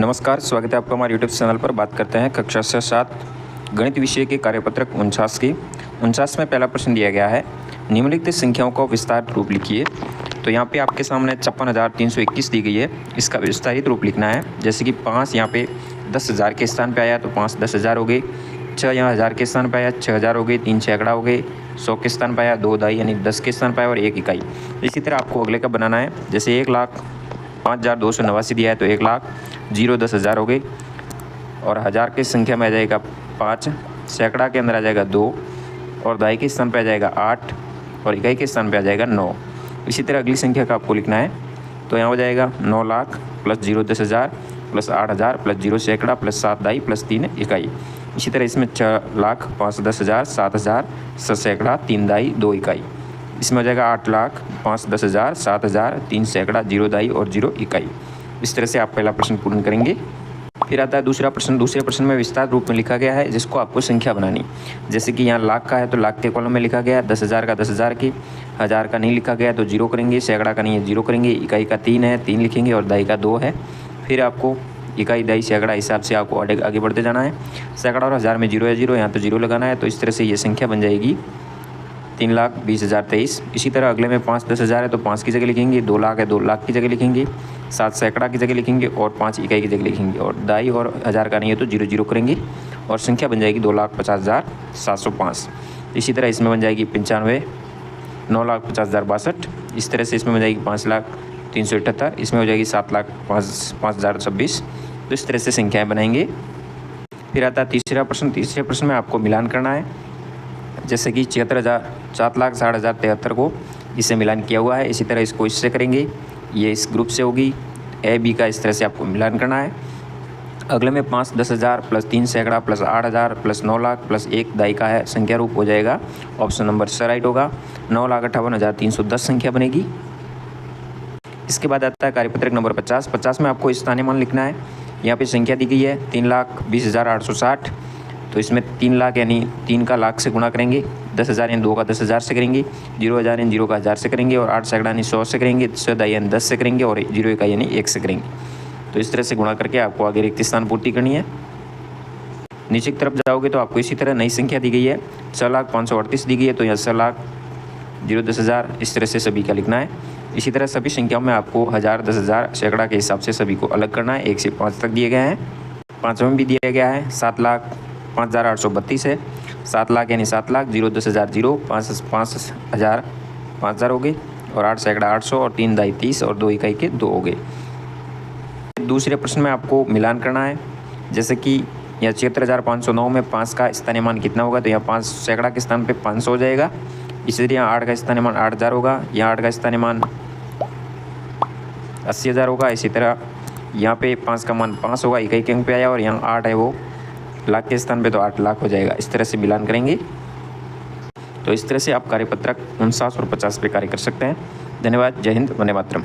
नमस्कार, स्वागत है आपका हमारे यूट्यूब चैनल पर। बात करते हैं कक्षा से 7 गणित विषय के कार्यपत्रक 49 की। 49 में पहला प्रश्न दिया गया है, निम्नलिखित संख्याओं का विस्तारित रूप लिखिए। तो यहाँ पे आपके सामने 56,321 दी गई है, इसका विस्तारित रूप लिखना है। जैसे कि 5 यहाँ पे 10,000 के स्थान पे आया तो 5 10,000 हो गए, 6 यहाँ 1000 के स्थान पे आया 6,000 हो गए, 3 सैकड़ा हो गए, 100 के स्थान पे आया 2 दाई यानी 10 के स्थान पे आया और 1 इकाई। इसी तरह आपको अगले का बनाना है। जैसे 1,05,289 दिया है तो 1,00,000 0 10,000 हो गए और हज़ार की संख्या में आ जाएगा 5, सैकड़ा के अंदर आ जाएगा 2 और दाई के स्थान पे आ जाएगा 8 और इकाई के स्थान पे आ जाएगा 9। इसी तरह अगली संख्या का आपको लिखना है। तो यहाँ हो जाएगा 9,00,000 प्लस 0 10,000 प्लस 8,000 प्लस 0 सैकड़ा प्लस 7 दाई प्लस 3 इकाई। इसी तरह इसमें 6,00,000 5 10,000 7,000 7 सैकड़ा 3 दाई 2 इकाई। इसमें हो जाएगा 8,00,000 5 10,000 7,000 3 सैकड़ा 0 दाई और 0 इकाई। इस तरह से आप पहला प्रश्न पूर्ण करेंगे। फिर आता है दूसरा प्रश्न। दूसरे प्रश्न में विस्तार रूप में लिखा गया है, जिसको आपको संख्या बनानी। जैसे कि यहाँ लाख का है तो लाख के कॉलम में लिखा गया है, 10,000 का 10,000 की, हज़ार का नहीं लिखा गया तो 0 करेंगे, सैकड़ा का नहीं है 0 करेंगे, इकाई का 3 है 3 लिखेंगे और दाई का 2 है। फिर आपको इकाई दाई सैकड़ा हिसाब से आपको आगे बढ़ते जाना है। सैकड़ा और हज़ार में 0 है 0, यहाँ तो 0 लगाना है। तो इस तरह से ये संख्या बन जाएगी 3,20,023। इसी तरह अगले में 5 10,000 है तो 5 की जगह लिखेंगे, 2 लाख है 2 लाख की जगह लिखेंगे, 7 सैकड़ा की जगह लिखेंगे और 5 इकाई की जगह लिखेंगे और दाई और हज़ार का नहीं है तो 0 0 करेंगे और संख्या बन जाएगी 2,50,705। इसी तरह इसमें बन जाएगी 95 9,50,062। इस तरह से इसमें बन जाएगी 5,03,78। इसमें हो जाएगी 7,05,5,026। तो इस तरह से संख्याएँ बनाएंगे। फिर आता है तीसरा प्रश्न। तीसरे प्रश्न में आपको मिलान करना है। जैसे कि 7,60,73 को इससे मिलान किया हुआ है, इसी तरह इसको इससे करेंगे, ये इस ग्रुप से होगी ए बी का। इस तरह से आपको मिलान करना है। अगले में 5 10,000 प्लस 3 सैकड़ा प्लस 8,000 प्लस 9,00,000 प्लस 1 दाई का है, संख्या रूप हो जाएगा। ऑप्शन नंबर सी राइट होगा। 9,58,310 संख्या बनेगी। इसके बाद आता है कार्यपत्रक नंबर 50। 50 में आपको स्थानीय मान लिखना है। यहाँ पे संख्या दी गई है 3,20,860। तो इसमें 3,00,000 यानी 3 का लाख से गुणा करेंगे, 10,000 यानी 2 का 10,000 से करेंगे, 0,000 यानी 0 का 1000 से करेंगे और 8 सैकड़ा यानी 100 से करेंगे, 100 दाई यानी 10 से करेंगे और 0 इकाई यानी 1 से करेंगे। तो इस तरह से गुणा करके आपको आगे रिक्त स्थान पूर्ति करनी है। नीचे की तरफ जाओगे तो आपको इसी तरह नई संख्या दी गई है 6,05,38 दी गई है। तो यहाँ 6,00,000 0 10,000 इस तरह से सभी का लिखना है। इसी तरह सभी संख्याओं में आपको 1,000 10,000 सैकड़ा के हिसाब से सभी को अलग करना है। 1 से 5 तक दिए गए हैं। 5वें में भी दिया गया है 7,05,832 है। 7,00,000 यानी 7,00,000 0 10,000 0 5,000 5,000 हो गए और 8 सैकड़ा 800 और 3 दाई 30 और 2 इकाई के 2 हो गए। दूसरे प्रश्न में आपको मिलान करना है। जैसे कि यहाँ 76,509 में 5 का स्थानीय मान कितना होगा, तो यहाँ 5 सैकड़ा के स्थान पे 500 हो जाएगा। इसी तरह यहाँ 8 का स्थानीय मान 8,000 होगा, यहाँ 8 का स्थानीय मान 80,000 होगा। इसी तरह यहाँ पे 5 का मान 5 होगा, इकाई के अंक पे आया और यहाँ 8 है वो लाख के स्थान पे तो 8,00,000 हो जाएगा। इस तरह से मिलान करेंगे। तो इस तरह से आप कार्यपत्रक 49 और 50 पे कार्य कर सकते हैं। धन्यवाद। जय हिंद, वंदे मातरम।